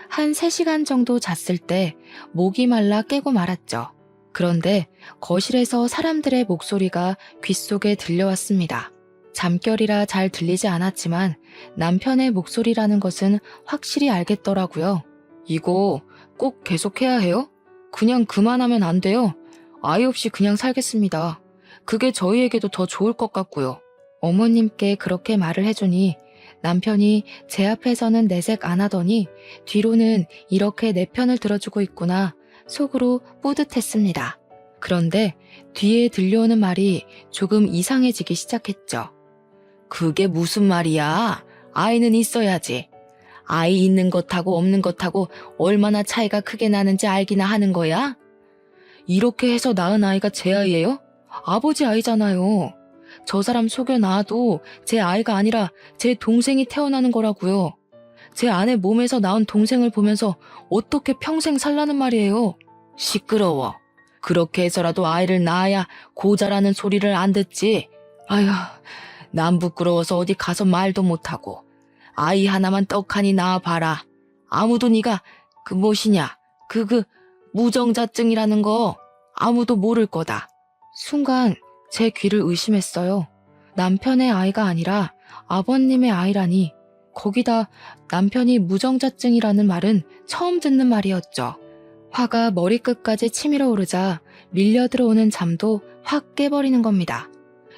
한 3시간 정도 잤을 때 목이 말라 깨고 말았죠. 그런데 거실에서 사람들의 목소리가 귓속에 들려왔습니다. 잠결이라 잘 들리지 않았지만 남편의 목소리라는 것은 확실히 알겠더라고요. 이거 꼭 계속해야 해요? 그냥 그만하면 안 돼요. 아이 없이 그냥 살겠습니다. 그게 저희에게도 더 좋을 것 같고요. 어머님께 그렇게 말을 해주니 남편이 제 앞에서는 내색 안 하더니 뒤로는 이렇게 내 편을 들어주고 있구나 속으로 뿌듯했습니다. 그런데 뒤에 들려오는 말이 조금 이상해지기 시작했죠. 그게 무슨 말이야? 아이는 있어야지. 아이 있는 것하고 없는 것하고 얼마나 차이가 크게 나는지 알기나 하는 거야? 이렇게 해서 낳은 아이가 제 아이예요? 아버지 아이잖아요. 저 사람 속여놔도 제 아이가 아니라 제 동생이 태어나는 거라고요. 제 아내 몸에서 나온 동생을 보면서 어떻게 평생 살라는 말이에요. 시끄러워. 그렇게 해서라도 아이를 낳아야 고자라는 소리를 안 듣지. 아휴, 난 부끄러워서 어디 가서 말도 못하고. 아이 하나만 떡하니 낳아봐라. 아무도 네가 그 무엇이냐, 무정자증이라는 거 아무도 모를 거다. 순간 제 귀를 의심했어요. 남편의 아이가 아니라 아버님의 아이라니. 거기다 남편이 무정자증이라는 말은 처음 듣는 말이었죠. 화가 머리끝까지 치밀어 오르자 밀려 들어오는 잠도 확 깨버리는 겁니다.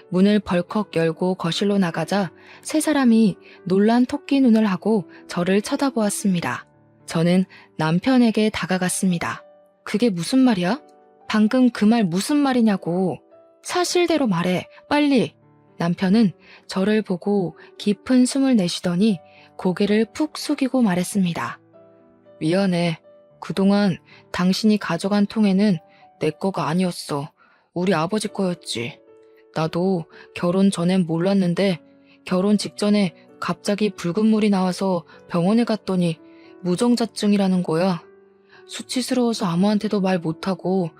문을 벌컥 열고 거실로 나가자 세 사람이 놀란 토끼 눈을 하고 저를 쳐다보았습니다. 저는 남편에게 다가갔습니다. 그게 무슨 말이야? 방금 그 말 무슨 말이냐고. 사실대로 말해, 빨리. 남편은 저를 보고 깊은 숨을 내쉬더니 고개를 푹 숙이고 말했습니다. 미안해. 그동안 당신이 가져간 통에는 내 거가 아니었어. 우리 아버지 거였지. 나도 결혼 전엔 몰랐는데 결혼 직전에 갑자기 붉은 물이 나와서 병원에 갔더니 무정자증이라는 거야. 수치스러워서 아무한테도 말 못하고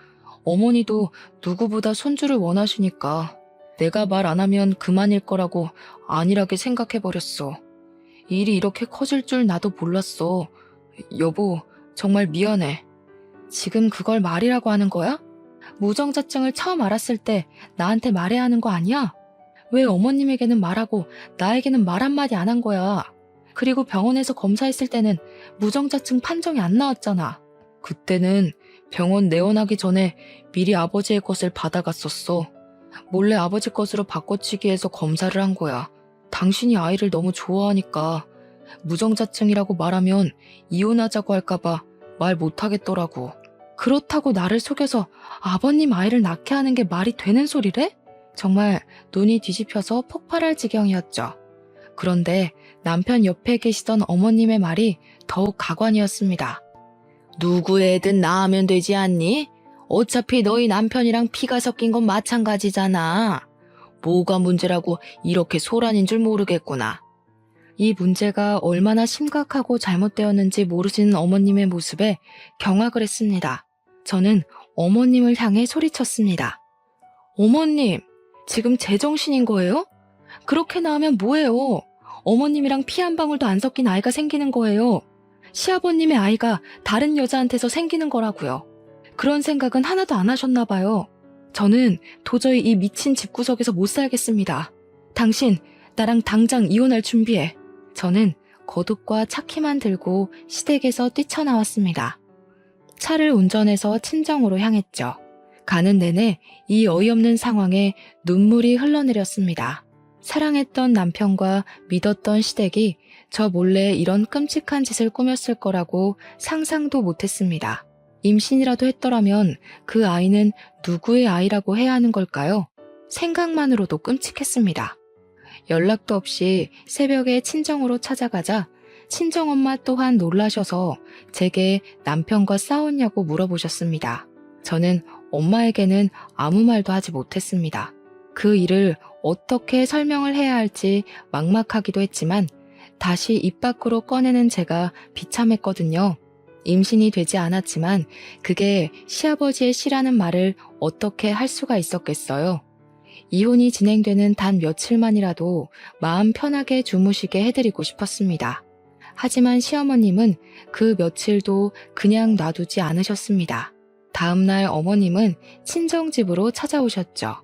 어머니도 누구보다 손주를 원하시니까 내가 말 안 하면 그만일 거라고 안일하게 생각해버렸어. 일이 이렇게 커질 줄 나도 몰랐어. 여보, 정말 미안해. 지금 그걸 말이라고 하는 거야? 무정자증을 처음 알았을 때 나한테 말해야 하는 거 아니야? 왜 어머님에게는 말하고 나에게는 말 한마디 안 한 거야? 그리고 병원에서 검사했을 때는 무정자증 판정이 안 나왔잖아. 그때는 병원 내원하기 전에 미리 아버지의 것을 받아갔었어. 몰래 아버지 것으로 바꿔치기 해서 검사를 한 거야. 당신이 아이를 너무 좋아하니까 무정자증이라고 말하면 이혼하자고 할까봐 말 못하겠더라고. 그렇다고 나를 속여서 아버님 아이를 낳게 하는 게 말이 되는 소리래? 정말 눈이 뒤집혀서 폭발할 지경이었죠. 그런데 남편 옆에 계시던 어머님의 말이 더욱 가관이었습니다. 누구 애든 낳으면 되지 않니? 어차피 너희 남편이랑 피가 섞인 건 마찬가지잖아. 뭐가 문제라고 이렇게 소란인 줄 모르겠구나. 이 문제가 얼마나 심각하고 잘못되었는지 모르시는 어머님의 모습에 경악을 했습니다. 저는 어머님을 향해 소리쳤습니다. 어머님, 지금 제정신인 거예요? 그렇게 나오면 뭐예요? 어머님이랑 피 한 방울도 안 섞인 아이가 생기는 거예요. 시아버님의 아이가 다른 여자한테서 생기는 거라고요. 그런 생각은 하나도 안 하셨나 봐요. 저는 도저히 이 미친 집구석에서 못 살겠습니다. 당신, 나랑 당장 이혼할 준비해. 저는 거둑과 차키만 들고 시댁에서 뛰쳐나왔습니다. 차를 운전해서 친정으로 향했죠. 가는 내내 이 어이없는 상황에 눈물이 흘러내렸습니다. 사랑했던 남편과 믿었던 시댁이 저 몰래 이런 끔찍한 짓을 꾸몄을 거라고 상상도 못했습니다. 임신이라도 했더라면 그 아이는 누구의 아이라고 해야 하는 걸까요? 생각만으로도 끔찍했습니다. 연락도 없이 새벽에 친정으로 찾아가자 친정엄마 또한 놀라셔서 제게 남편과 싸웠냐고 물어보셨습니다. 저는 엄마에게는 아무 말도 하지 못했습니다. 그 일을 어떻게 설명을 해야 할지 막막하기도 했지만 다시 입 밖으로 꺼내는 제가 비참했거든요. 임신이 되지 않았지만 그게 시아버지의 시라는 말을 어떻게 할 수가 있었겠어요. 이혼이 진행되는 단 며칠만이라도 마음 편하게 주무시게 해드리고 싶었습니다. 하지만 시어머님은 그 며칠도 그냥 놔두지 않으셨습니다. 다음날 어머님은 친정집으로 찾아오셨죠.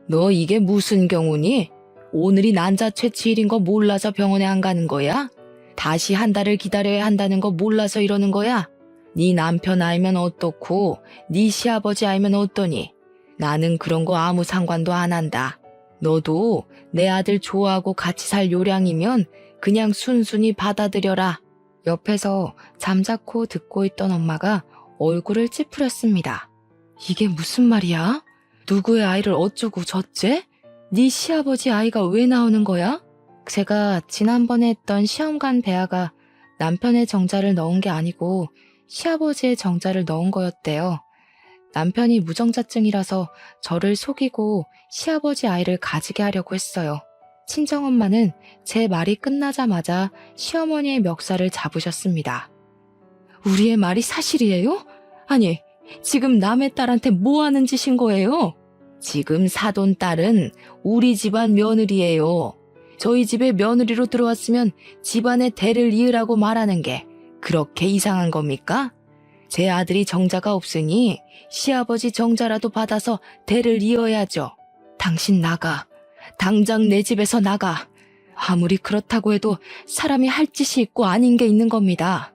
너 이게 무슨 경우니? 오늘이 난자 채취일인 거 몰라서 병원에 안 가는 거야? 다시 한 달을 기다려야 한다는 거 몰라서 이러는 거야? 네 남편 알면 어떻고 네 시아버지 알면 어떠니? 나는 그런 거 아무 상관도 안 한다. 너도 내 아들 좋아하고 같이 살 요량이면 그냥 순순히 받아들여라. 옆에서 잠자코 듣고 있던 엄마가 얼굴을 찌푸렸습니다. 이게 무슨 말이야? 누구의 아이를 어쩌고 저째? 네 시아버지 아이가 왜 나오는 거야? 제가 지난번에 했던 시험관 배아가 남편의 정자를 넣은 게 아니고 시아버지의 정자를 넣은 거였대요. 남편이 무정자증이라서 저를 속이고 시아버지 아이를 가지게 하려고 했어요. 친정엄마는 제 말이 끝나자마자 시어머니의 멱살을 잡으셨습니다. 우리의 말이 사실이에요? 아니, 지금 남의 딸한테 뭐 하는 짓인 거예요? 지금 사돈 딸은 우리 집안 며느리예요. 저희 집에 며느리로 들어왔으면 집안의 대를 이으라고 말하는 게 그렇게 이상한 겁니까? 제 아들이 정자가 없으니 시아버지 정자라도 받아서 대를 이어야죠. 당신 나가. 당장 내 집에서 나가. 아무리 그렇다고 해도 사람이 할 짓이 있고 아닌 게 있는 겁니다.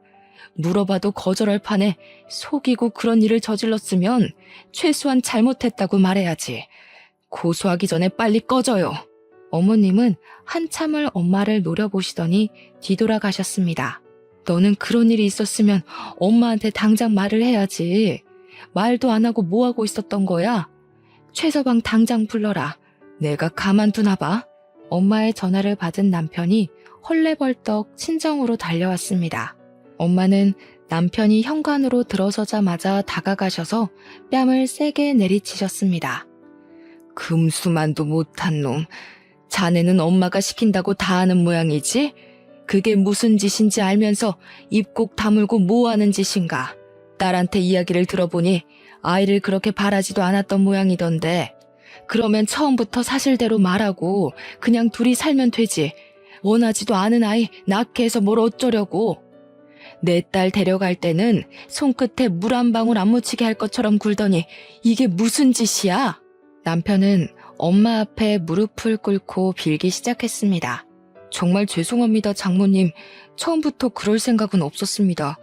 물어봐도 거절할 판에 속이고 그런 일을 저질렀으면 최소한 잘못했다고 말해야지. 고소하기 전에 빨리 꺼져요. 어머님은 한참을 엄마를 노려보시더니 뒤돌아가셨습니다. 너는 그런 일이 있었으면 엄마한테 당장 말을 해야지. 말도 안 하고 뭐 하고 있었던 거야? 최서방 당장 불러라. 내가 가만두나 봐. 엄마의 전화를 받은 남편이 헐레벌떡 친정으로 달려왔습니다. 엄마는 남편이 현관으로 들어서자마자 다가가셔서 뺨을 세게 내리치셨습니다. 금수만도 못한 놈. 자네는 엄마가 시킨다고 다 하는 모양이지? 그게 무슨 짓인지 알면서 입 꼭 다물고 뭐 하는 짓인가? 딸한테 이야기를 들어보니 아이를 그렇게 바라지도 않았던 모양이던데 그러면 처음부터 사실대로 말하고 그냥 둘이 살면 되지. 원하지도 않은 아이 낳게 해서 뭘 어쩌려고. 내 딸 데려갈 때는 손끝에 물 한 방울 안 묻히게 할 것처럼 굴더니 이게 무슨 짓이야? 남편은 엄마 앞에 무릎을 꿇고 빌기 시작했습니다. 정말 죄송합니다, 장모님. 처음부터 그럴 생각은 없었습니다.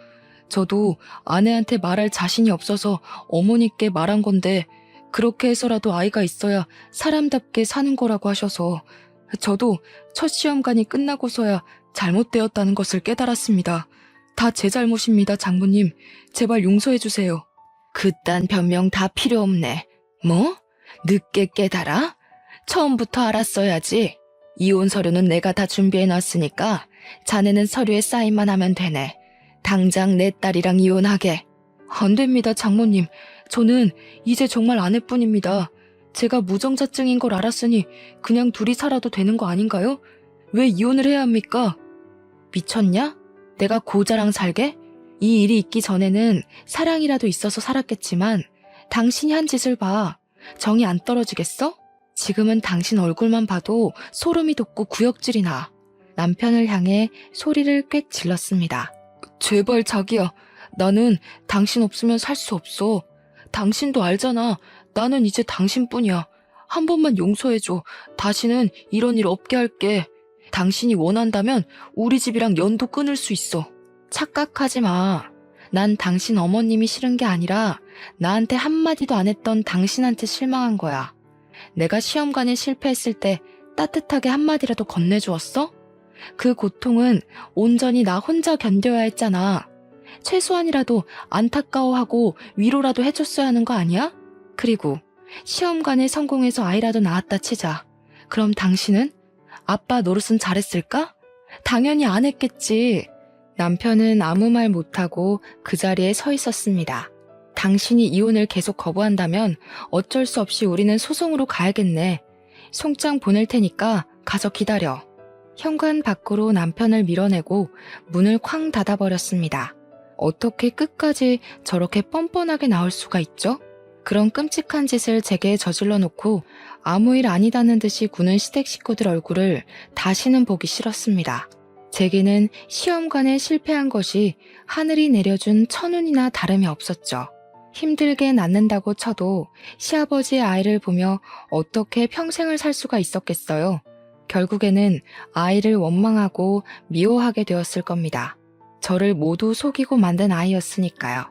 저도 아내한테 말할 자신이 없어서 어머니께 말한 건데 그렇게 해서라도 아이가 있어야 사람답게 사는 거라고 하셔서 저도 첫 시험관이 끝나고서야 잘못되었다는 것을 깨달았습니다. 다 제 잘못입니다, 장모님. 제발 용서해 주세요. 그딴 변명 다 필요 없네. 뭐? 늦게 깨달아? 처음부터 알았어야지. 이혼 서류는 내가 다 준비해놨으니까 자네는 서류에 사인만 하면 되네. 당장 내 딸이랑 이혼하게. 안 됩니다, 장모님. 저는 이제 정말 아내뿐입니다. 제가 무정자증인 걸 알았으니 그냥 둘이 살아도 되는 거 아닌가요? 왜 이혼을 해야 합니까? 미쳤냐? 내가 고자랑 살게? 이 일이 있기 전에는 사랑이라도 있어서 살았겠지만 당신이 한 짓을 봐. 정이 안 떨어지겠어? 지금은 당신 얼굴만 봐도 소름이 돋고 구역질이 나. 남편을 향해 소리를 꽥 질렀습니다. 제발 자기야. 나는 당신 없으면 살 수 없어. 당신도 알잖아. 나는 이제 당신뿐이야. 한 번만 용서해줘. 다시는 이런 일 없게 할게. 당신이 원한다면 우리 집이랑 연도 끊을 수 있어. 착각하지 마. 난 당신 어머님이 싫은 게 아니라 나한테 한마디도 안 했던 당신한테 실망한 거야. 내가 시험관에 실패했을 때 따뜻하게 한마디라도 건네주었어? 그 고통은 온전히 나 혼자 견뎌야 했잖아. 최소한이라도 안타까워하고 위로라도 해줬어야 하는 거 아니야? 그리고 시험관에 성공해서 아이라도 낳았다 치자. 그럼 당신은? 아빠 노릇은 잘했을까? 당연히 안 했겠지. 남편은 아무 말 못하고 그 자리에 서 있었습니다. 당신이 이혼을 계속 거부한다면 어쩔 수 없이 우리는 소송으로 가야겠네. 송장 보낼 테니까 가서 기다려. 현관 밖으로 남편을 밀어내고 문을 쾅 닫아버렸습니다. 어떻게 끝까지 저렇게 뻔뻔하게 나올 수가 있죠? 그런 끔찍한 짓을 제게 저질러 놓고 아무 일 아니다는 듯이 구는 시댁 식구들 얼굴을 다시는 보기 싫었습니다. 제게는 시험관에 실패한 것이 하늘이 내려준 천운이나 다름이 없었죠. 힘들게 낳는다고 쳐도 시아버지의 아이를 보며 어떻게 평생을 살 수가 있었겠어요. 결국에는 아이를 원망하고 미워하게 되었을 겁니다. 저를 모두 속이고 만든 아이였으니까요.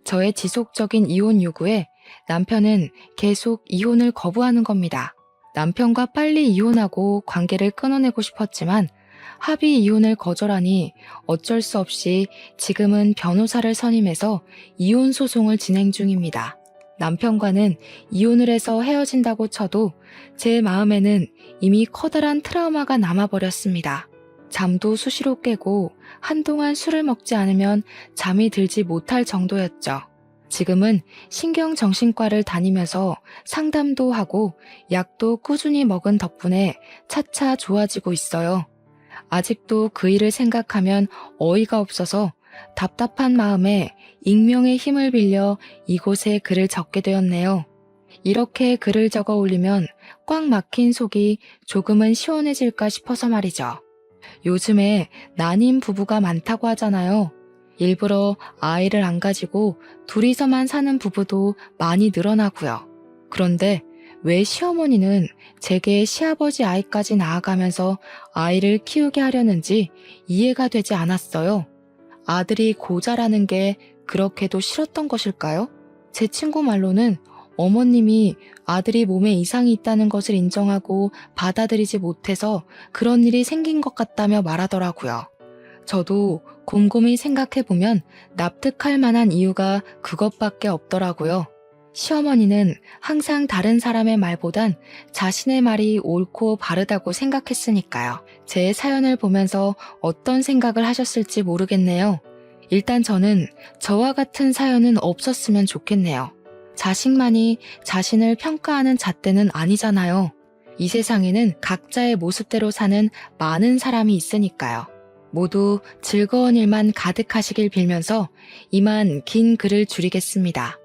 저의 지속적인 이혼 요구에 남편은 계속 이혼을 거부하는 겁니다. 남편과 빨리 이혼하고 관계를 끊어내고 싶었지만 합의 이혼을 거절하니 어쩔 수 없이 지금은 변호사를 선임해서 이혼 소송을 진행 중입니다. 남편과는 이혼을 해서 헤어진다고 쳐도 제 마음에는 이미 커다란 트라우마가 남아버렸습니다. 잠도 수시로 깨고 한동안 술을 먹지 않으면 잠이 들지 못할 정도였죠. 지금은 신경정신과를 다니면서 상담도 하고 약도 꾸준히 먹은 덕분에 차차 좋아지고 있어요. 아직도 그 일을 생각하면 어이가 없어서 답답한 마음에 익명의 힘을 빌려 이곳에 글을 적게 되었네요. 이렇게 글을 적어 올리면 꽉 막힌 속이 조금은 시원해질까 싶어서 말이죠. 요즘에 난임 부부가 많다고 하잖아요. 일부러 아이를 안 가지고 둘이서만 사는 부부도 많이 늘어나고요. 그런데 왜 시어머니는 제게 시아버지 아이까지 낳아가면서 아이를 키우게 하려는지 이해가 되지 않았어요. 아들이 고자라는 게 그렇게도 싫었던 것일까요? 제 친구 말로는 어머님이 아들이 몸에 이상이 있다는 것을 인정하고 받아들이지 못해서 그런 일이 생긴 것 같다며 말하더라고요. 저도 곰곰이 생각해보면 납득할 만한 이유가 그것밖에 없더라고요. 시어머니는 항상 다른 사람의 말보단 자신의 말이 옳고 바르다고 생각했으니까요. 제 사연을 보면서 어떤 생각을 하셨을지 모르겠네요. 일단 저는 저와 같은 사연은 없었으면 좋겠네요. 자식만이 자신을 평가하는 잣대는 아니잖아요. 이 세상에는 각자의 모습대로 사는 많은 사람이 있으니까요. 모두 즐거운 일만 가득하시길 빌면서 이만 긴 글을 줄이겠습니다.